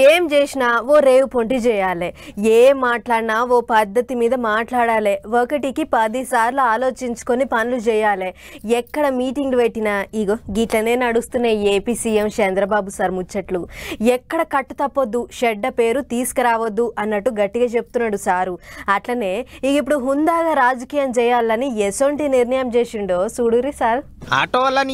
ఏం చేసినా ఓ రేవు పొంటి చేయాలి, ఏం మాట్లాడినా ఓ పద్ధతి మీద మాట్లాడాలి, ఒకటికి 10 సార్లు ఆలోచించుకొని పనులు చేయాలి. ఎక్కడ మీటింగ్లు పెట్టినా ఇగో గిట్లనే నడుస్తున్నాయి ఏపీ సీఎం చంద్రబాబు సార్ ముచ్చట్లు. ఎక్కడ కట్టు తప్పొద్దు, చెడ్డ పేరు తీసుకురావద్దు అన్నట్టు గట్టిగా చెప్తున్నాడు సారు. అట్లనే ఇక ఇప్పుడు హుందాగా రాజకీయం చేయాలని ఎసొంటి నిర్ణయం చేసిండో చూడురి సార్. అటోళ్ళని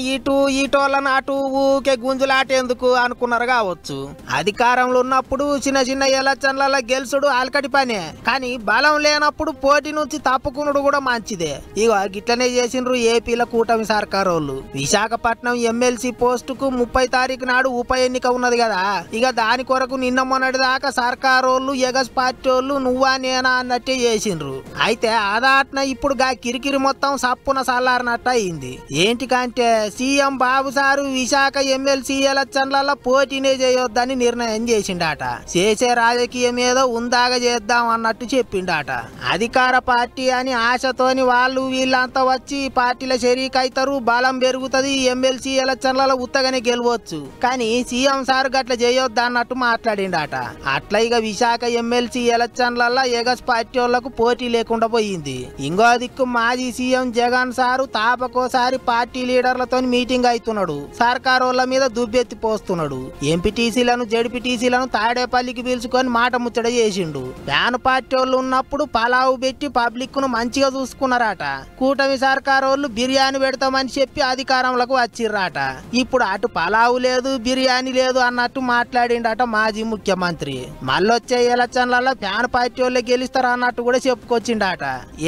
ఈటోళ్ళని అటు ఊకే గుంజులాటేందుకు అనుకున్నారు కావచ్చు. అధికారంలో ఉన్నప్పుడు చిన్న చిన్న ఎలక్షన్ల గెలుసుడు ఆల్కటి పనే, కానీ బలం లేనప్పుడు పోటీ నుంచి తప్పుకునుడు కూడా మంచిదే. ఇగో గిట్లనే చేసిండ్రు ఏపీల కూటమి సర్కారు వాళ్ళు. విశాఖపట్నం ఎమ్మెల్సీ పోస్టుకు 30 తారీఖు నాడు ఉప ఎన్నిక ఉన్నది కదా. ఇక దాని కొరకు నిన్న మొన్నటి దాకా సర్కారు వాళ్ళు ఎగస్ పార్టీ వాళ్ళు నువ్వా నేనా అన్నట్టే చేసిండ్రు. అయితే ఆదాట్న ఇప్పుడు గా కిరికిరి మొత్తం సప్పున సల్లారినట్టు అయింది. ఏంటికంటే సీఎం బాబు సారు విశాఖ ఎమ్మెల్సీ ఎలక్షన్లలో పోటీనే చేయొద్దని నిర్ణయం చేసిండట. చేసే రాజకీయం ఏదో ఉందాగా చేద్దాం అన్నట్టు చెప్పిండట. అధికార పార్టీ అని ఆశతోని వాళ్ళు వీళ్ళంతా వచ్చి పార్టీల షరీక్ అవుతారు, బలం పెరుగుతుంది, ఎమ్మెల్సీ ఎలక్షన్లలో ఉత్తగానే గెలవచ్చు. కానీ సీఎం సార్ గట్ల చేయొద్దు అన్నట్టు మాట్లాడిండట. అట్లా ఇక విశాఖ ఎమ్మెల్సీ ఎలక్షన్లలో ఎగస్ పార్టీ వాళ్లకు పోటీ లేకుండా పోయింది. ఇంకో దిక్కు మాజీ సీఎం జగన్ సారు తాపకోసారి పార్టీ లీడర్లతో మీటింగ్ అవుతున్నాడు. సర్కారు వాళ్ళ మీద దుబ్బెత్తి పోస్తున్నాడు. ఎంపీటీసీలను జడ్పీటీసీలను తాడేపల్లికి పిలుచుకొని మాట ముచ్చట చేసిండు. ప్యాన్ పార్టీ వాళ్ళు ఉన్నప్పుడు పలావు పెట్టి పబ్లిక్ ను మంచిగా చూసుకున్నారట. కూటమి సర్కారు వాళ్ళు బిర్యానీ పెడతామని చెప్పి అధికారంలోకి వచ్చిర్రాట. ఇప్పుడు అటు పలావు లేదు బిర్యానీ లేదు అన్నట్టు మాట్లాడిండట మాజీ ముఖ్యమంత్రి. మళ్ళొచ్చే ఎలక్షన్లలో ప్యాన్ పార్టీ వాళ్ళు గెలుస్తారు అన్నట్టు కూడా చెప్పుకొచ్చిండట.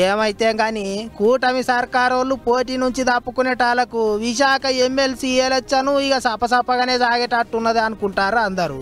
ఏమైతే గాని కూటమి సర్కారు వాళ్ళు పోటీ నుంచి తప్పుకునేటాలకు విశాఖ ఎమ్మెల్సీ ఎలక్షన్ ఇక సపసపగానే సాగేటట్టున్నది అనుకుంటారు అందరూ.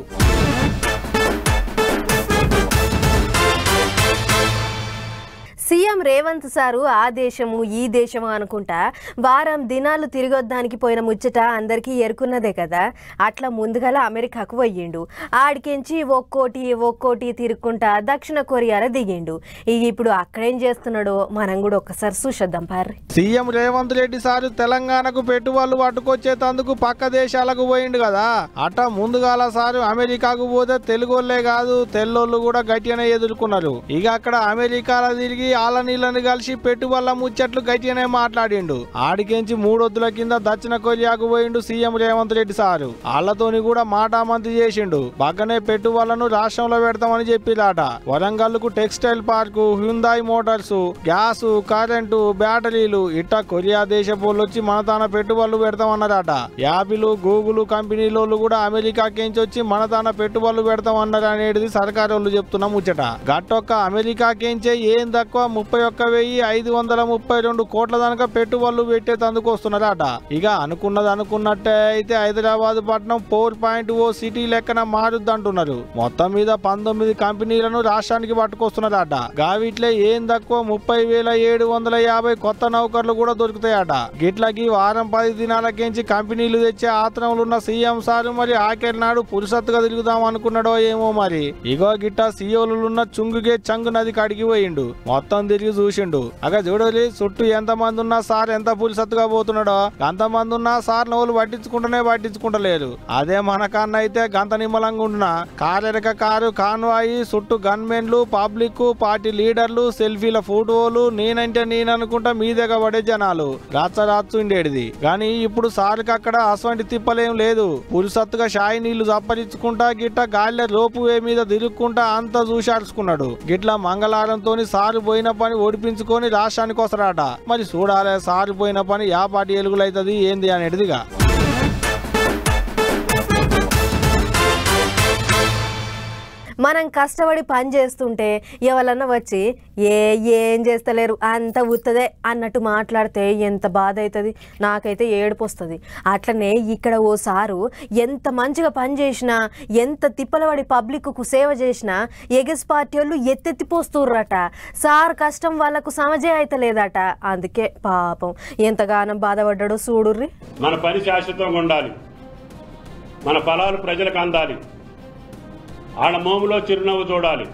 సీఎం రేవంత్ సారు ఆ దేశము ఈ దేశము అనుకుంటా వారం దినాలు తిరిగొద్దానికి పోయిన ముచ్చట అందరికీ ఎరుకున్నదే కదా. అట్లా ముందుగల అమెరికాకు పోయిండు. ఆడికించి ఒక్కోటి తిరుక్కుంటా దక్షిణ కొరియాలో దిగిండు. ఇక ఇప్పుడు అక్కడేం చేస్తున్నాడో మనం కూడా ఒక్కసారి చూసేద్దాం పార్రి. సీఎం రేవంత్ రెడ్డి సారు తెలంగాణకు పెట్టుబడులు పట్టుకొచ్చేందుకు పక్క దేశాలకు పోయిండు కదా. అట ముందుగాల సారు అమెరికాకు పోతే తెలుగోళ్లే కాదు తెల్లోళ్ళు కూడా గట్టిగానే ఎదుర్కొన్నారు. ఇక అక్కడ అమెరికాలో తిరిగి ఆల నీళ్ళని కలిసి పెట్టుబడుల ముచ్చట్లు గట్టిగానే మాట్లాడిండు. ఆడికించి 3 వద్దుల కింద దక్షిణ కొరియాకు పోయిండు సీఎం రేవంత్ రెడ్డి సారు. వాళ్ళతోని కూడా మాటామంతి చేసిండు. బాగానే పెట్టుబడులను రాష్ట్రంలో పెడతామని చెప్పిరాట. వరంగల్ కు textile park, Hyundai Motors, gas, current, బ్యాటరీలు ఇట్ట కొరియా దేశపోళ్ళొచ్చి మన తాన పెట్టుబడులు పెడతామన్నారట. యాపిల్, గూగుల్ కంపెనీలోళ్ళు కూడా అమెరికాకించి వచ్చి మన తాన పెట్టుబడులు పెడతామన్నారు అనేది సర్కారు వాళ్ళు చెప్తున్న ముచ్చట. గట్టొక్క అమెరికాకించే ఏం తక్కువ 31,532 కోట్ల దాకా పెట్టుబడులు పెట్టేందుకు వస్తున్నారట. ఇక అనుకున్నది అనుకున్నట్టే అయితే హైదరాబాద్ పట్టణం 4.0 సిటీ లెక్కన మారుద్ది అంటున్నారు. మొత్తం మీద 19 కంపెనీలను రాష్ట్రానికి పట్టుకొస్తున్నారట. గావిట్లే ఏం తక్కువ 30,750 కొత్త నౌకర్లు కూడా దొరుకుతాయట. గిట్లకి వారం 10 దినాలకించి కంపెనీలు తెచ్చే ఆత్రంలో ఉన్న సీఎం సారు మరి ఆఖరి నాడు పురుసత్తుగా తిరుగుదాం అనుకున్నాడో ఏమో మరి. ఇగో గిట్ట సీఓలున్న చుంగుగే చంగు నది కాడికి పోయిండు. మొత్తం తిరిగి చూసిండు. అక్కడ చూడాలి చుట్టూ ఎంత మంది ఉన్నా సార్ ఎంత పులిసత్తుగా పోతున్నాడో అంతమంది ఉన్నా సార్ నవ్వులు పట్టించుకుంటలేరు. అదే మన కన్నా అయితే గంత నిమ్మలంగా ఉంటున్నా కారెరక కారు కాన్వాయి చుట్టూ గన్మెన్లు, పబ్లిక్, పార్టీ లీడర్లు, సెల్ఫీల ఫోటోలు, నేనంటే నేననుకుంటా మీదేగా పడే జనాలు రాచు ఉండేది. కానీ ఇప్పుడు సార్కి అక్కడ అసవంటి తిప్పలేం లేదు. పులిసత్తుగా షాయి నీళ్లు చప్పరించుకుంటా గిట్ట గాలిలో రోపువే మీద తిరుక్కుంటా అంతా చూశాడుచుకున్నాడు. గిట్ల మంగళవారంతోని సారు పోయిన పని ఓడిపించుకొని రాష్ట్రానికి వస్తారట. మరి చూడాలి సారిపోయిన పని యా పాటి ఎలుగులైతుంది ఏంది అనేటిదిగా. మనం కష్టపడి పని చేస్తుంటే ఎవరన్నా వచ్చి ఏం చేస్తలేరు అంత ఉత్తదే అన్నట్టు మాట్లాడితే ఎంత బాధ అవుతుంది. నాకైతే ఏడుపు వస్తుంది. అట్లనే ఇక్కడ ఓసారు ఎంత మంచిగా పని చేసినా ఎంత తిప్పలబడి పబ్లిక్కు సేవ చేసినా ఎగస్ పార్టీ వాళ్ళు ఎత్తెత్తిపోస్తుర్రట. సార్ కష్టం వాళ్ళకు సమజే అయితే లేదట. అందుకే పాపం ఎంతగానో బాధపడ్డాడో చూడుర్రి. మన పని శాశ్వతంగా ఉండాలి, మన ఫలాలు ప్రజలకు అందాలి, వాళ్ళ మోములో చిరునవ్వు చూడాలి,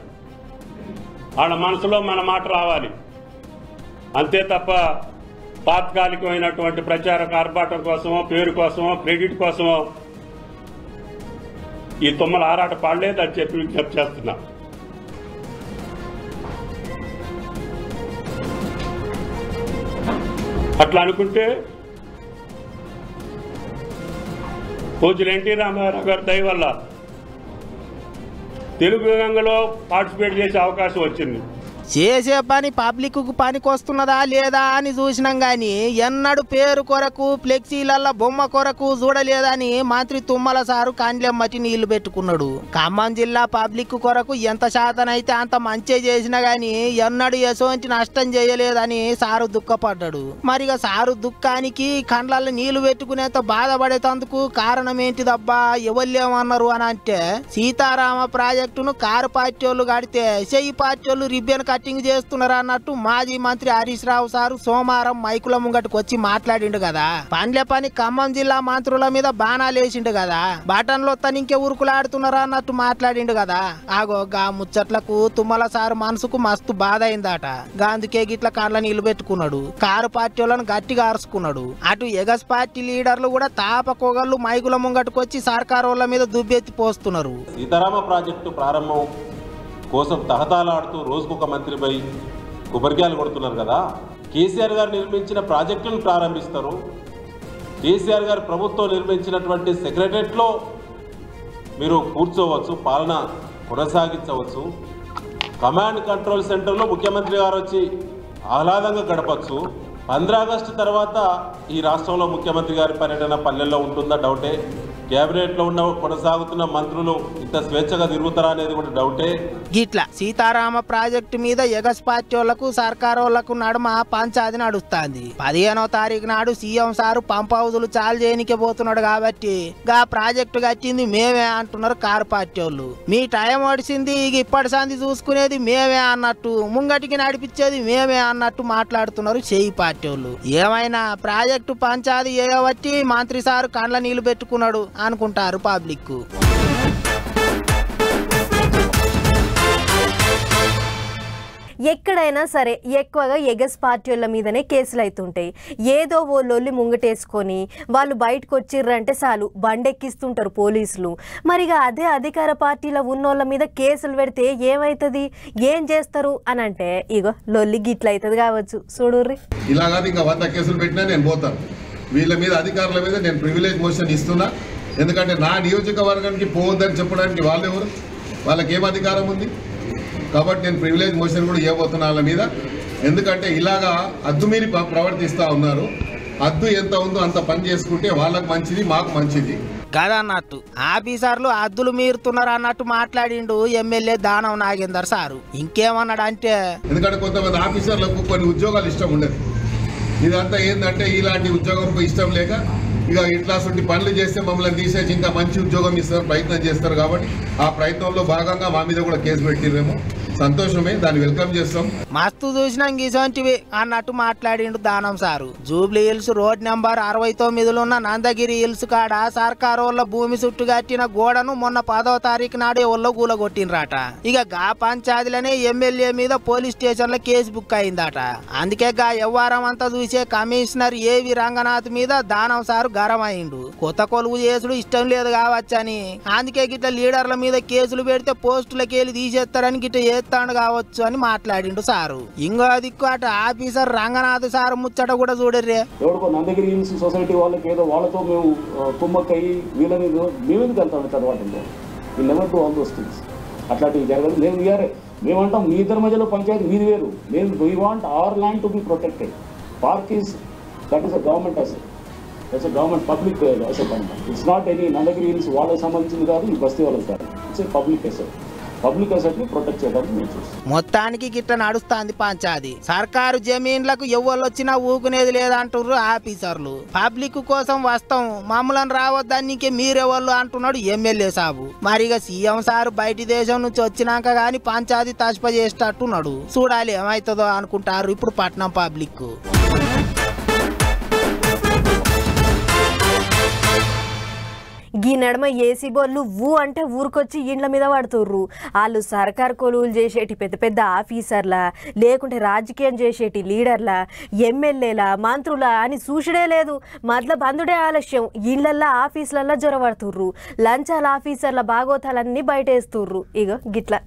వాళ్ళ మనసులో మన మాట రావాలి. అంతే తప్ప తాత్కాలికమైనటువంటి ప్రచార ఆర్భాటం కోసమో, పేరు కోసమో, క్రెడిట్ కోసమో ఈ తుమ్మల ఆరాట పాడలేదని చెప్పి విజ్ఞప్తి చేస్తున్నా. అట్లా అనుకుంటే పూజలు ఎన్టీ రామారావు గారి దయ వల్ల తెలుగు గంగలో పార్టిసిపేట్ చేసే అవకాశం వచ్చింది. చేసే పని పబ్లిక్ కు పనికొస్తున్నదా లేదా అని చూసినాం గాని ఎన్నడు పేరు కొరకు ఫ్లెక్సీలల్ల బొమ్మ కొరకు చూడలేదని మంత్రి తుమ్మల సారు కండ్లెమ్మటి నీళ్లు పెట్టుకున్నాడు. ఖమ్మం జిల్లా పబ్లిక్ కొరకు ఎంత శాతనైతే అంత మంచి చేసినా గాని ఎన్నడు ఎసోంటి నష్టం చేయలేదని సారు దుఃఖపడ్డాడు. మరిగా సారు దుఃఖానికి కండ్లల్లో నీళ్లు పెట్టుకునేంత బాధపడేటందుకు కారణం ఏంటిదబ్బా ఎవళ్ళేమన్నారు అని అంటే, సీతారామ ప్రాజెక్టును కారు పార్టీ వాళ్ళు కడితే చెయ్యి పార్టీ వాళ్ళు రిబ్బన్ కటింగ్ చేస్తున్నారు అన్నట్టు మాజీ మంత్రి హరీష్ రావు సారు సోమవారం మైకుల ముంగటికి వచ్చి మాట్లాడిండు కదా. పండ్ల పని ఖమ్మం జిల్లా మంత్రుల మీద బాణాలు వేసిండు కదా, బటన్లో తనింకే ఉరుకులాడుతున్నారు అన్నట్టు మాట్లాడిండు కదా. ఆగో గా ముచ్చట్లకు తుమ్మల సారు మనసుకు మస్తు బాధ అయిందట. అందుకే గిట్ల కాళ్ళ నీళ్లు పెట్టుకున్నాడు. కారు పార్టీ వాళ్ళను గట్టిగా అరుచుకున్నాడు. అటు ఎగస్ పార్టీ లీడర్లు కూడా తాపకొగళ్ళు మైకుల ముంగటికి వచ్చి సర్కారు వాళ్ళ మీద దుబ్బెత్తి పోస్తున్నారు. సీతారామ ప్రాజెక్టు ప్రారంభం కోసం తహతాలాడుతూ రోజుకొక మంత్రిపై కొబ్బరికాయలు కొడుతున్నారు కదా. కేసీఆర్ గారు నిర్మించిన ప్రాజెక్టులను ప్రారంభిస్తారు. కేసీఆర్ గారు ప్రభుత్వం నిర్మించినటువంటి సెక్రటరియట్లో మీరు కూర్చోవచ్చు, పాలన కొనసాగించవచ్చు. కమాండ్ కంట్రోల్ సెంటర్లో ముఖ్యమంత్రి గారు వచ్చి ఆహ్లాదంగా గడపచ్చు. 15 ఆగస్టు తర్వాత ఈ రాష్ట్రంలో ముఖ్యమంత్రి గారి పర్యటన పల్లెల్లో ఉంటుందా డౌటే. కేబినెట్లో ఉన్న కొనసాగుతున్న మంత్రులు ఇంత స్వేచ్ఛగా తిరుగుతారా అనేది కూడా డౌటే. గిట్లా సీతారామ ప్రాజెక్టు మీద ఎగస్ పార్టీ వాళ్లకు సర్కారు వాళ్లకు నడుమ పంచాది నడుస్తుంది. 15వ తారీఖు నాడు సీఎం సారు పంప్ హౌజులు చాలు చేయనికే పోతున్నాడు కాబట్టి గా ప్రాజెక్టు కట్టింది మేమే అంటున్నారు కారు పార్టీ వాళ్ళు. మీ టైం వడిసింది ఇక ఇప్పటి సంది చూసుకునేది మేమే అన్నట్టు, ముంగటికి నడిపించేది మేమే అన్నట్టు మాట్లాడుతున్నారు చెయ్యి పార్టీ వాళ్ళు. ఏమైనా ప్రాజెక్టు పంచాది చేయబట్టి మంత్రి సారు కండ్ల నీళ్లు పెట్టుకున్నాడు అనుకుంటారు పబ్లిక్. ఎక్కడైనా సరే ఎక్కువగా ఎగస్ పార్టీల మీదనే కేసులు అవుతుంటాయి. ఏదో ఓ లొల్లి ముంగటేసుకొని వాళ్ళు బయటకు వచ్చిర్రంటే చాలు బండెక్కిస్తుంటారు పోలీసులు. మరిగా అదే అధికార పార్టీలో ఉన్నోళ్ళ మీద కేసులు పెడితే ఏమవుతుంది, ఏం చేస్తారు అని అంటే ఇగో లొల్లి గిట్ల అవుతుంది కావచ్చు. చూడుర్రి, ఇలాగా ఇంకా 100 కేసులు పెట్టినా నేను పోతాను. వీళ్ళ మీద అధికారుల మీద నేను ప్రివిలేజ్ మోషన్ ఇస్తున్నా. ఎందుకంటే నా నియోజకవర్గానికి పోవద్దని చెప్పడానికి వాళ్ళెవరు, వాళ్ళకి ఏం అధికారం ఉంది? కాబట్టి నేను ప్రివిలేజ్ మోషన్ కూడా ఇవ్వబోతున్నా వాళ్ళ మీద. ఎందుకంటే ఇలాగా అద్దు మీరి ప్రవర్తిస్తూ ఉన్నారు. అద్దు ఎంత ఉందో అంత పని చేసుకుంటే వాళ్ళకు మంచిది, మాకు మంచిది కదన్నట్టు. ఆఫీసర్లు అద్దులు మీరుతున్నారు అన్నట్టు మాట్లాడిండు ఎమ్మెల్యే దానం నాగేందర్ సారు. ఇంకేమన్నాడు అంటే, ఎందుకంటే కొంతమంది ఆఫీసర్లకు కొన్ని ఉద్యోగాలు ఇష్టం ఉండదు. ఇదంతా ఏంటంటే ఇలాంటి ఉద్యోగం ఇష్టం లేక ఇక ఇట్లాంటి పనులు చేస్తే మమ్మల్ని తీసేసి ఇంకా మంచి ఉద్యోగం ఇస్తారు ప్రయత్నం చేస్తారు. కాబట్టి ఆ ప్రయత్నంలో భాగంగా మా మీద కూడా కేసు పెట్టిరేమో, సంతోషమే, దాన్ని వెల్కమ్ చేస్తాం. మస్తు చూసినాం ఇసొంటివి అన్నట్టు మాట్లాడిండు Danam sir. Jubilee Hills road number 69లో ఉన్న నందగిరి హిల్స్ కాడ సర్కారు వాళ్ళ భూమి చుట్టూ కట్టిన గోడను మొన్న 10వ తారీఖు నాడే ఒళ్ళో కూలగొట్టినరాట. ఇక గా పంచాయతీలనే ఎమ్మెల్యే మీద పోలీస్ స్టేషన్ లో కేసు బుక్ అయిందట. అందుకే గా వ్యవహారం అంతా చూసే కమిషనర్ ఏవి రంగనాథ్ మీద దానం సారు గరం అయిండు. కొత్త కొలువు చేసుడు ఇష్టం లేదు కావచ్చని, అందుకే గిట్ల లీడర్ల మీద కేసులు పెడితే పోస్టులకి వెళ్ళి తీసేస్తారని గిట్ట చేస్తాడు కావచ్చు అని మాట్లాడిండు సారు. ఇంకో దిక్కు అటు ఆఫీసర్ రంగనాథ్ సారు ముచ్చట కూడా చూడర్రే. ఎవరికో నందగిరి హిల్స్ సొసైటీ వాళ్ళకి ఏదో వాళ్ళతో మేము కుమ్మక్కయ్యి వీళ్ళని మేమెందుకు వెళ్తాం తర్వాత వీళ్ళెవర్ టు ఆల్ దోస్ థింగ్స్. అట్లాంటివి జరగదు. మేమంటాం మీ ఇద్దరి మధ్యలో పంచాయతీ మీది వేరు. We want our land to be protected. Park is that is a government asset. That's a government public asset అనమాట. It's not any Nandagiri Hills వాళ్ళకి సంబంధించింది కాదు, ఈ బస్తీ వాళ్ళకి కాదు. It's a public asset. Public అసెట్ని ప్రొటెక్ట్ చేయడానికి మేము చూస్తాం. మొత్తానికి గిట్ట నడుస్తాంది పంచాది. సర్కారు జమీన్లకు ఎవరు వచ్చినా ఊకునేది లేదంటుర్రు ఆఫీసర్లు. పబ్లిక్ కోసం వస్తాం, మమ్మల్ని రావద్దానికి మీరెవళ్ళు అంటున్నాడు ఎమ్మెల్యే సాబు. మరిగా సీఎం సారు బయటి దేశం నుంచి వచ్చినాక గాని పంచాది తస్ప చేసేటట్టున్నాడు. చూడాలి ఏమైతుందో అనుకుంటారు ఇప్పుడు పట్నం పబ్లిక్. గీ నడమ ఏసీ బోర్లు అంటే ఊరికొచ్చి ఇండ్ల మీద పడుతుర్రు. వాళ్ళు సర్కార్ కొలువులు చేసేటి పెద్ద పెద్ద ఆఫీసర్ల, లేకుంటే రాజకీయం చేసేటి లీడర్ల, ఎమ్మెల్యేల, మంత్రుల అని చూసుడే లేదు. మధ్య బంధుడే ఆలస్యం. ఇళ్లల్లో ఆఫీసులల్లో జొరబడుతుర్రు. లంచాల ఆఫీసర్ల బాగోతాలన్నీ బయటేస్తుర్రు. ఇగో గిట్లా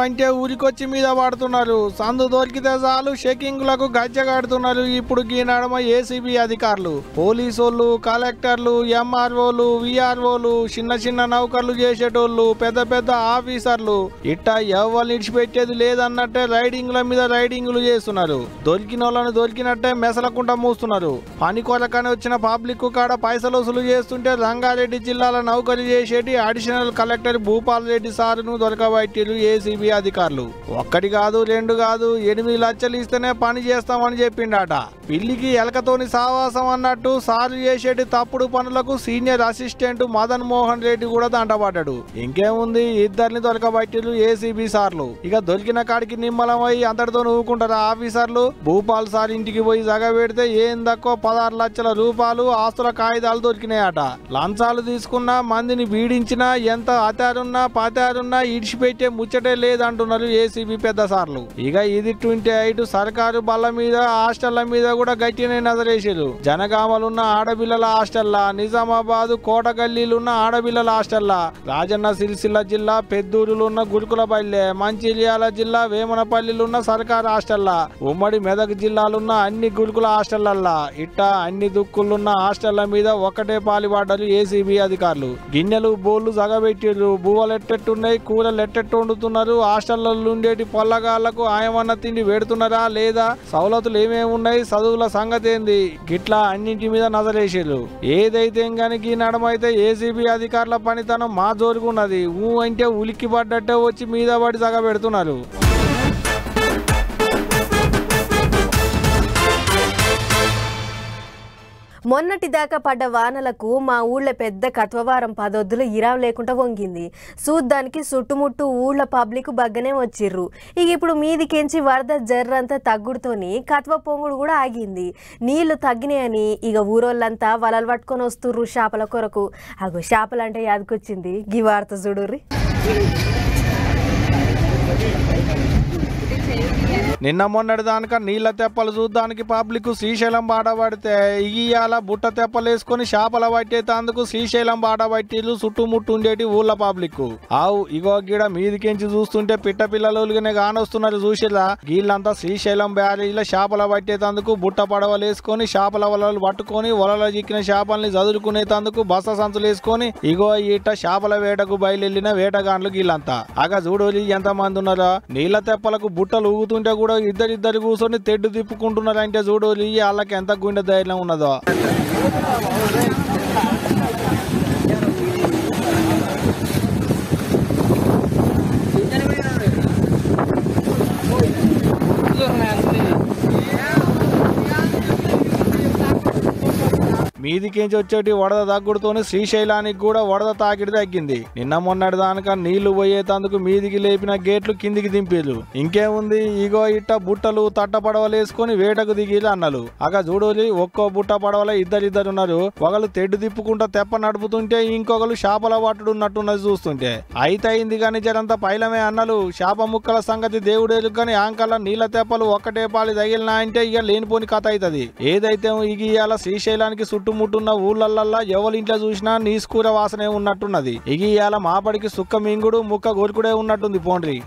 అంటే ఊరికొచ్చి మీద పడుతున్నారు. సందు దొరికితే చాలు షెకింగ్లకు గజ్జగాడుతున్నారు. ఇప్పుడు ఈ నడమ ఏసీబీ అధికారులు, పోలీసోళ్ళు, కలెక్టర్లు, ఎంఆర్ఓలు, విఆర్ఓలు, చిన్న చిన్న నౌకర్లు చేసేటోళ్ళు, పెద్ద పెద్ద ఆఫీసర్లు ఇట్టా ఎవరు ఇడిచిపెట్టేది లేదన్నట్టే రైడింగ్ల మీద రైడింగ్లు చేస్తున్నారు. దొరికిన వాళ్ళని దొరికినట్టే మెసలకుండా మూస్తున్నారు. పని కొరకని వచ్చిన పబ్లిక్ కాడ పైసలు వసూలు చేస్తుంటే రంగారెడ్డి జిల్లాల నౌకరీ చేసేటి అడిషనల్ కలెక్టర్ భూపాల్ రెడ్డి సారును దొరకబట్టిరు ఏసీబీ అధికారులు. ఒక్కటి కాదు, రెండు కాదు, 8 లక్షలు ఇస్తేనే పని చేస్తామని చెప్పిండట. పిల్లికి ఎలకతోని సావాసం అన్నట్టు సారు చేసేటి తప్పుడు పనులకు సీనియర్ అసిస్టెంట్ మదన్ మోహన్ రెడ్డి కూడా దంటపడ్డాడు. ఇంకేముంది, ఇద్దరిని దొరకబట్టిరు ఏసీబీ సార్లు. ఇక దొరికిన కాడికి నిమ్మలమై అంతటితో నవ్వుకుంటారు ఆఫీసర్లు. భూపాల్ సార్ ఇంటికి పోయి జగ పెడితే ఏం తక్కువ 16 లక్షల రూపాయలు ఆస్తుల కాగితాలు దొరికినాయట. లంచాలు తీసుకున్నా, మందిని బీడించినా, ఎంత అతారున్నా పతారున్నా ఇడిచిపెట్టే ముచ్చటే లేదంటున్నారు ఏసీబీ పెద్ద సార్లు. ఇక ఇది 28 సర్కారు బల్ల మీద హాస్టళ్ల మీద కూడా గట్టినే నజరేసారు. జనగామలున్న ఆడపిల్లల హాస్టల్లా, నిజామాబాద్ కోటగల్లీలున్న ఆడపిల్లల హాస్టల్లా, రాజన్న సిరిసిల్ల జిల్లా పెద్దూరులున్న గురుకులపల్లె, మంచిర్యాల జిల్లా వేమనపల్లిలున్న సర్కారు హాస్టల్లా, ఉమ్మడి మెదక్ జిల్లాలున్న అన్ని గురుకుల హాస్టళ్లల్లా ఇట్టా అన్ని దుక్కులున్న హాస్టళ్ల మీద ఒక్కటే పాలిపడ్డారు ఏసీబీ అధికారులు. గిన్నెలు బోళ్లు జగబెట్టిర్రు. బువ్వలు ఎట్టెట్టున్నాయి, కూరలు ఎట్టెట్టు వండుతున్నారు, హాస్టళ్లలో ఉండేటి పొల్లగాళ్లకు ఆయమన్న తిండి పెడుతున్నారా లేదా, సౌలతులు ఏమేమి ఉన్నాయి, చదువుల సంగతి ఏంది, గిట్లా అన్నింటి మీద నజరేసారు. ఏదైతే గాని ఈ నడమైతే ఏసీబీ అధికారుల పనితనం మా జోరుగున్నది. అంటే ఉలిక్కి పడ్డట్టే వచ్చి మీద పడి జగ పెడుతున్నారు. మొన్నటి దాకా పడ్డ వానలకు మా ఊళ్ళో పెద్ద కత్వవారం 10 వద్దులు ఇరాం లేకుండా వంగింది. చూడ్డానికి చుట్టుముట్టు ఊళ్ళో పబ్లిక్ బగ్గనే వచ్చిర్రు. ఇక ఇప్పుడు మీదికెంచి వరద జర్రంతా తగ్గుడుతోని కత్వ పొంగుడు కూడా ఆగింది. నీళ్లు తగ్గినాయని ఇక ఊరోళ్ళంతా వలలు పట్టుకొని వస్తుర్రు చేపల కొరకు. అగో చేపలంటే యాదకొచ్చింది గీ వార్త చూడుర్రి. నిన్న మొన్నటి దానిక నీళ్ల తెప్పలు చూడ్డానికి పబ్లిక్ శ్రీశైలం బాట పడితే ఇయ్యాల బుట్ట తెప్పలు వేసుకుని చేపల పట్టేందుకు శ్రీశైలం బాట పట్టిలు చుట్టుముట్టు ఉండేటి ఊళ్ళ పబ్లిక్. ఆవు ఇగో గిడ మీదికించి చూస్తుంటే పిట్ట పిల్లలుగానే కానొస్తున్నారు. చూసిరా, వీళ్ళంతా శ్రీశైలం బ్యారేజీలో చేపల పట్టేందుకు బుట్ట పడవలు వేసుకొని చేపల వలలు పట్టుకొని వలలో చిక్కిన చేపల్ని చదువుకునేందుకు బస్స సంచులు వేసుకొని ఇగో ఇట్ట చేపల వేటకు బయలుదేరిన వేటగాండ్లు వీళ్ళంతా. అగ చూడు ఎంత మంది ఉన్నారా. నీళ్ల తెప్పలకు బుట్టలు ఊగుతుంటే కూడా ఇద్దరిద్దరు కూర్చొని తెడ్డు తిప్పుకుంటున్నారంటే చూడు వాళ్ళకి ఎంత గుండె ధైర్యం ఉన్నదో. మీదికించి వచ్చేటి వరద తగ్గుడుతోని శ్రీశైలానికి కూడా వరద తాకిడి తగ్గింది. నిన్న మొన్నటి దానిక నీళ్లు పోయేందుకు మీదికి లేపిన గేట్లు కిందికి దింపేరు. ఇంకేముంది, ఇగో ఇట్ట బుట్టలు తట్ట పడవలు వేసుకుని వేటకు దిగిరు అన్నలు. అగ చూడోలి ఒక్కో బుట్ట పడవల ఇద్దరిద్దరున్నారు. ఒకళ్ళు తెడ్డు తిప్పుకుంటా తెప్ప నడుపుతుంటే ఇంకొకరు చేపల పట్టుడున్నట్టున్నది చూస్తుంటే. అయితే అయింది కానీ జరంతా పైలమే అన్నలు. చేప ముక్కల సంగతి దేవుడేరు కానీ ఆంకల నీళ్ల తెప్పలు ఒక్కటే పాలి తగిలినా అంటే ఇక లేనిపోని కథ అవుతుంది. ఏదైతే ఇక ఇవాళ శ్రీశైలానికి చుట్టుముట్టున్న ఊళ్ళల్లా ఎవరింట్లో చూసినా నీస్కూర వాసనే ఉన్నట్టున్నది. ఇక ఇవాళ మాపడికి సుక్క మింగుడు ముక్క గొరుకుడే ఉన్నట్టుంది పోండ్రి.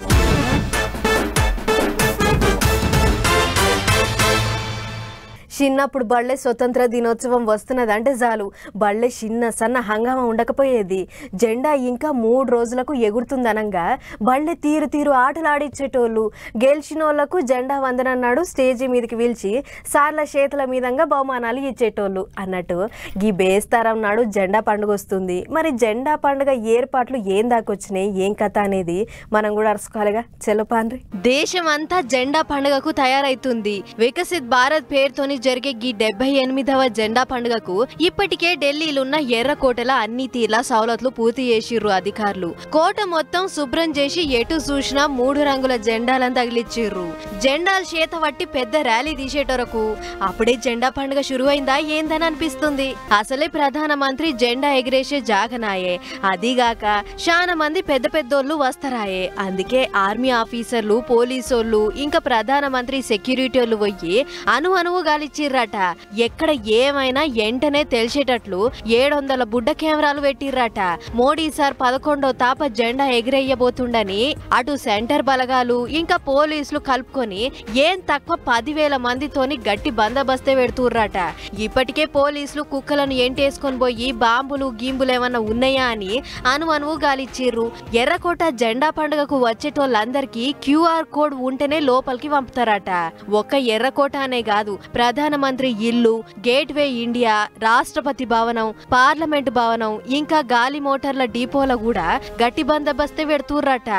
చిన్నప్పుడు బళ్ళే స్వతంత్ర దినోత్సవం వస్తున్నదంటే చాలు బళ్ళే చిన్న సన్న హంగామా ఉండకపోయేది. జెండా ఇంకా 3 రోజులకు ఎగురుతుందనంగా బళ్ళే తీరు తీరు ఆటలు ఆడిచ్చేటోళ్ళు. గెలిచిన వాళ్ళకు జెండా వందనం నాడు స్టేజీ మీదకి పిలిచి సార్ల చేతుల మీదంగా బహుమానాలు ఇచ్చేటోళ్ళు అన్నట్టు గీ బేస్తారం నాడు జెండా పండుగ వస్తుంది. మరి జెండా పండుగ ఏర్పాట్లు ఏం దాకొచ్చినాయి, ఏం కథ అనేది మనం కూడా అరుసుకోవాలిగా. చెలపాన్రి. దేశం అంతా జెండా పండుగకు తయారైతుంది. వికసిత్ భారత్ పేరుతోని జరిగే ఈ 78వ జెండా పండుగకు ఇప్పటికే ఢిల్లీలున్న ఎర్రకోటల అన్ని తీర్ల సౌలతులు పూర్తి చేసిర్రు అధికారులు. కోట మొత్తం శుభ్రం చేసి ఎటు చూసినా 3 రంగుల జెండాలను తగిలిచ్చిర్రు. జెండాలు చేత పట్టి పెద్ద ర్యాలీ తీసేటరకు అప్పుడే జెండా పండుగ షురువైందా ఏందని అనిపిస్తుంది. అసలే ప్రధానమంత్రి జెండా ఎగిరేసే జాగనాయే, అదిగాక చాలా మంది పెద్ద పెద్దోళ్ళు వస్తారాయే. అందుకే ఆర్మీ ఆఫీసర్లు, పోలీసోళ్ళు ఇంకా ప్రధానమంత్రి సెక్యూరిటీ వాళ్ళు పోయి అనువు గాలిచ్చిర్రట. ఎక్కడ ఏమైనా ఎంటనే తెలిసేటట్లు 700 బుడ్డ కెమెరాలు పెట్టిర్రట. మోడీ సార్ 11వ తాప జెండా ఎగిరేయబోతుండని అటు సెంటర్ బలగాలు ఇంకా పోలీసులు కలుపుకొని ఏం తక్కువ 10,000 మందితోని గట్టి బందోబస్తే పెడుతుర్రట. ఇప్పటికే పోలీసులు కుక్కలను ఎంటేసుకొని పోయి బాంబులు గీంబులు ఏమన్నా ఉన్నాయా అని అనువు గాలిచ్చిర్రు. ఎర్రకోట జెండా పండుగకు వచ్చేటోళ్ళందరికీ QR కోడ్ ఉంటేనే లోపలికి పంపుతారట. ఒక్క ఎర్రకోట అనే కాదు, ప్రధానమంత్రి ఇల్లు, గేట్వే ఇండియా, రాష్ట్రపతి భవనం, పార్లమెంట్ భవనం ఇంకా గాలి మోటార్ల డిపోల కూడా గట్టి బందోబస్తే పెడుతుర్రట.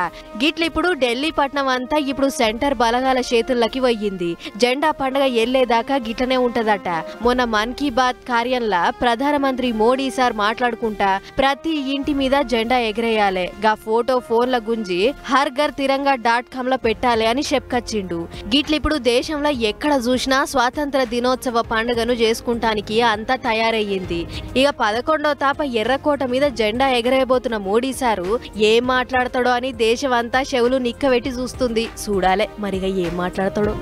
గిట్ల ఇప్పుడు ఢిల్లీ పట్నం అంతా ఇప్పుడు సెంటర్ బలగాల చేతుల్లోకి పోయింది. జెండా పండుగ ఎల్లేదాకా గిట్లనే ఉంటదట. మొన్న మన్ కీ బాత్ కార్యంలా ప్రధానమంత్రి మోడీ సార్ మాట్లాడుకుంటా ప్రతి ఇంటి మీద జెండా ఎగరేయాలి, గా ఫోటో ఫోన్ల గుంజి harghar-tiranga.com లో పెట్టాలి అని చెప్పుకొచ్చిండు. గిట్ల ఇప్పుడు దేశంలో ఎక్కడ చూసినా స్వాతంత్ర దినోత్సవ పండుగను చేసుకుంటానికి అంతా తయారయ్యింది. ఇక 11వ తాప ఎర్రకోట మీద జెండా ఎగరేయబోతున్న మోడీ సారు ఏం మాట్లాడతాడో అని దేశం అంతా చెవులు నిక్కబెట్టి చూస్తుంది. చూడాలే మరిగా ఏం మాట్లాడతాడో.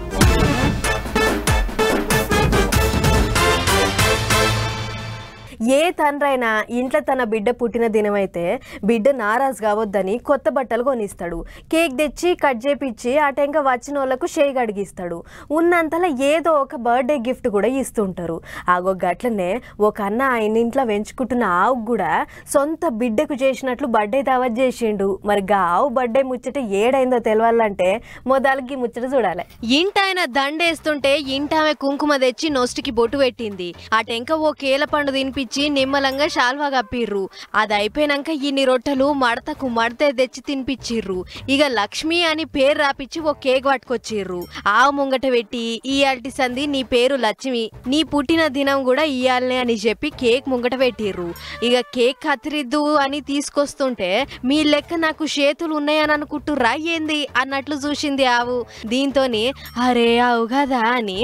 ఏ తండ్రైనా ఇంట్లో తన బిడ్డ పుట్టిన దినమైతే బిడ్డ నారాజు కావద్దని కొత్త బట్టలు కొనిస్తాడు. కేక్ తెచ్చి కట్ చేపిచ్చి అటెంక వచ్చిన వాళ్ళకు షేక్ అడిగిస్తాడు. ఉన్నంతలో ఏదో ఒక బర్త్డే గిఫ్ట్ కూడా ఇస్తుంటారు. ఆగో గట్లనే ఒక అన్న ఆయన ఇంట్లో పెంచుకుంటున్న ఆవు కూడా సొంత బిడ్డకు చేసినట్లు బర్త్డే దావత్ చేసిండు. మరి గా ఆవు బర్త్డే ముచ్చట ఏడైందో తెలవాలంటే మొదలకి ముచ్చట చూడాలి. ఇంటాయన దండేస్తుంటే ఇంటామె కుంకుమ తెచ్చి నొస్టికి బొట్టు పెట్టింది. అటెంక ఓ కేల పండు తినిపించి నిమ్మలంగా శాల్వా కప్పిర్రు. అది అయిపోయినాక ఇన్ని రొట్టెలు మడతకు మడతే తెచ్చి తినిపించిర్రు. ఇక లక్ష్మి అని పేరు రాపిచ్చి ఓ కేక్ పట్టుకొచ్చిర్రు. ఆవు ముంగట పెట్టి ఇయాల్టి సంది నీ పేరు లక్ష్మి, నీ పుట్టిన దినం కూడా ఇయాలనే అని చెప్పి కేక్ ముంగట పెట్టిర్రు. ఇక కేక్ కత్తిరిద్దు అని తీసుకొస్తుంటే మీ లెక్క నాకు చేతులు ఉన్నాయని అనుకుంటుర్రా ఏంది అన్నట్లు చూసింది ఆవు. దీంతోని అరే ఆవు కదా అని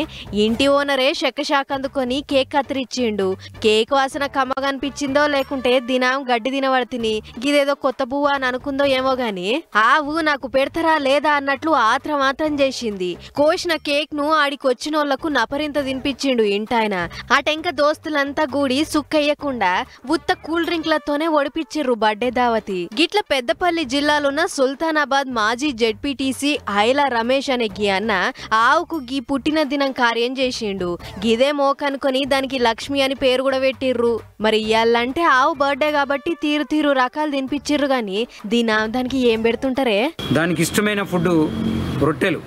ఇంటి ఓనరే షెక్కషాక్ అందుకొని కేక్ కత్తిరిచ్చిండు. కేక్ వాసన కమ్మగా అనిపించిందో లేకుంటే దినం గడ్డి తినబడితిని గిదేదో కొత్త పువ్వు అని అనుకుందో ఏమో గాని ఆవు నాకు పెడతారా లేదా అన్నట్లు ఆత్రం చేసింది. కోసిన కేక్ ను ఆడికొచ్చిన వాళ్లకు నపరింత తినిపించిండు ఇంటాయన. అటెంక దోస్తులంతా గూడి సుక్కయ్యకుండా ఉత్త కూల్ డ్రింక్లతోనే ఒడిపిచ్చిర్రు బర్త్డే దావతి. గిట్ల పెద్దపల్లి జిల్లాలోన్న సుల్తానాబాద్ మాజీ జెడ్పీటీసీ ఐలా రమేష్ అనే గీ అన్న ఆవుకు గీ పుట్టిన దినం కార్యం చేసిండు. గిదే మోకనుకొని దానికి లక్ష్మి అని పేరు కూడా పెట్టిర్రు. మరి ఇయ్యాలంటే ఆవు బర్త్డే కాబట్టి తీరు రకాలు తినిపించిర్రు గాని దానికి ఏం పెడుతుంటారే? దానికి ఇష్టమైన ఫుడ్ రొట్టెలు.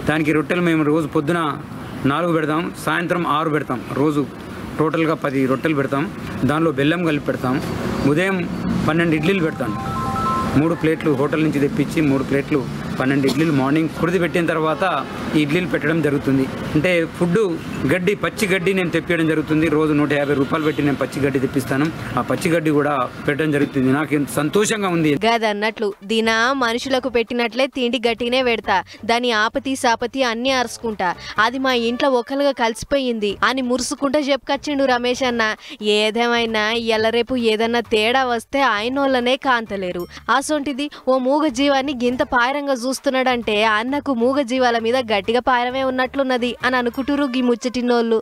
దానికి రొట్టెలు మేము రోజు పొద్దున 4 పెడతాం, సాయంత్రం 6 పెడతాం. రోజు టోటల్గా 10 రొట్టెలు పెడతాం. దానిలో బెల్లం కలిపి పెడతాం. ఉదయం 12 ఇడ్లీలు పెడతాం. 3 ప్లేట్లు హోటల్ నుంచి తెప్పించి 3 ప్లేట్లు 12 ఇడ్లీలు మార్నింగ్ కుడిది పెట్టిన తర్వాత ఇడ్లీలు పెట్టడం జరుగుతుంది. అంటే ఫుడ్ గడ్డి, పచ్చి గడ్డి నేను తెప్పించడం జరుగుతుంది. రోజు 150 రూపాయలు పెట్టి నేను పచ్చి గడ్డి తెప్పిస్తాను. ఆ పచ్చి గడ్డి కూడా పెట్టడం జరుగుతుంది. నాకు ఎంత సంతోషంగా ఉంది. గదన్నట్లు దినా మనుషులకు పెట్టినట్లే తిండి గట్టినే పెడతా, దాని ఆపతి సాపతి అన్ని అరుచుకుంటా. అది మా ఇంట్లో ఒకలుగా కలిసిపోయింది అని మురుసుకుంటా చెప్పుకొచ్చిండు రమేష్ అన్న. ఏదేమైనా ఇయ్యాల రేపు ఏదన్నా తేడా వస్తే ఆయనోళ్ళనే కాంతలేరు. అసొంటిది ఓ మూగ జీవాన్ని గింత పాయరంగా చూస్తున్నాడంటే అన్నకు మూగ జీవాల మీద గట్టిగా పాయరమే ఉన్నట్లున్నది అని అనుకుంటురు గీ ముచ్చటినోళ్ళు.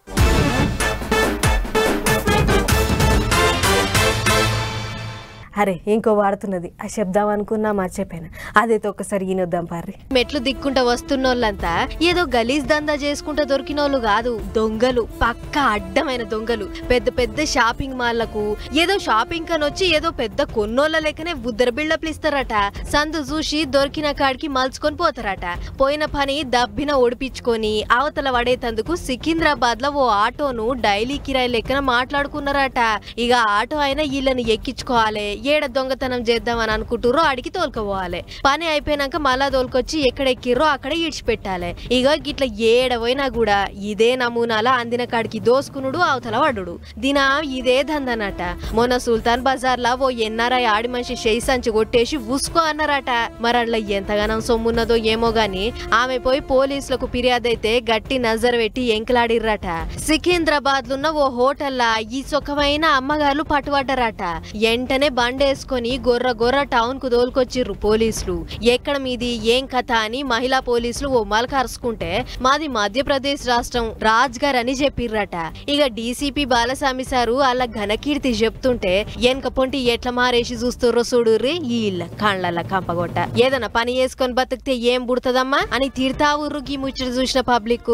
అరే ఇంకో వాడుతున్నది ఆ చెప్దాం అనుకున్నా మర్చిపోయినా, అదైతే ఒకసారి ఈనొద్దాం పార్రి. మెట్లు దిక్కుంటా వస్తున్నోళ్ళంతా ఏదో గలీజ్ దందా చేసుకుంటా దొరికినోళ్ళు కాదు, దొంగలు, పక్కా అడ్డమైన దొంగలు. పెద్ద పెద్ద షాపింగ్ మాల్లకు ఏదో షాపింగ్ కని వచ్చి ఏదో పెద్ద కొన్నోళ్ళ లెక్కనే ఉద్దర బిల్డప్లు ఇస్తారట. సందు చూసి దొరికిన కాడికి మలుచుకొని పోతారట. పోయిన పని దబ్బిన ఓడిపించుకొని అవతల పడేతందుకు సికింద్రాబాద్ లో ఓ ఆటోను డైలీ కిరాయి లెక్కన మాట్లాడుకున్నారట. ఇక ఆటో అయినా వీళ్ళని ఎక్కించుకోవాలి, ఏడ దొంగతనం చేద్దామని అనుకుంటుర్రో అడిగి తోలుకపోవాలి. పని అయిపోయినాక మళ్ళా తోలుకొచ్చి ఎక్కడెక్కిర్రో అక్కడ ఈడ్చిపెట్టాలి. ఇక గిట్లా ఏడవైనా కూడా ఇదే నమూనాల అందిన కాడికి దోసుకునుడు అవతల పడుడు. దినా ఇదే దందనట. మొన్న సుల్తాన్ బజార్ లా ఓ ఎన్ఆర్ఐ ఆడి మనిషి షెయి సంచి కొట్టేసి ఉసుకో అన్నారట. మరట్లా ఎంతగానం సొమ్మున్నదో ఏమో గాని ఆమె పోయి పోలీసులకు ఫిర్యాదైతే గట్టి నజర్ పెట్టి ఎంకలాడిర్రట. సికింద్రాబాద్ లున్న ఓ హోటల్లా ఈ సుఖమైన అమ్మగారులు పట్టుబడ్డారట. ఎంటనే బండేసుకొని గొర్ర టౌన్ కు దోలుకొచ్చిర్రు పోలీసులు. ఎక్కడ మీది ఏం కథ అని మహిళా పోలీసులు ఓ మలకరుచుకుంటే మాది మధ్యప్రదేశ్ రాష్ట్రం రాజ్గర్ అని చెప్పిర్రట. ఇక డీసీపీ బాలస్వామి సారు అలా ఘనకీర్తి చెప్తుంటే వెనక పొంటి ఎట్లా మారేసి చూస్తుర్రో చూడుర్రి ఈళ్ళ కళ్ళ కంపగొట్ట. ఏదన్నా పని చేసుకొని బతికితే ఏం పుడుతుందమ్మా అని తిడతా ఊర్రు గీ ముచ్చట చూసిన పబ్లిక్.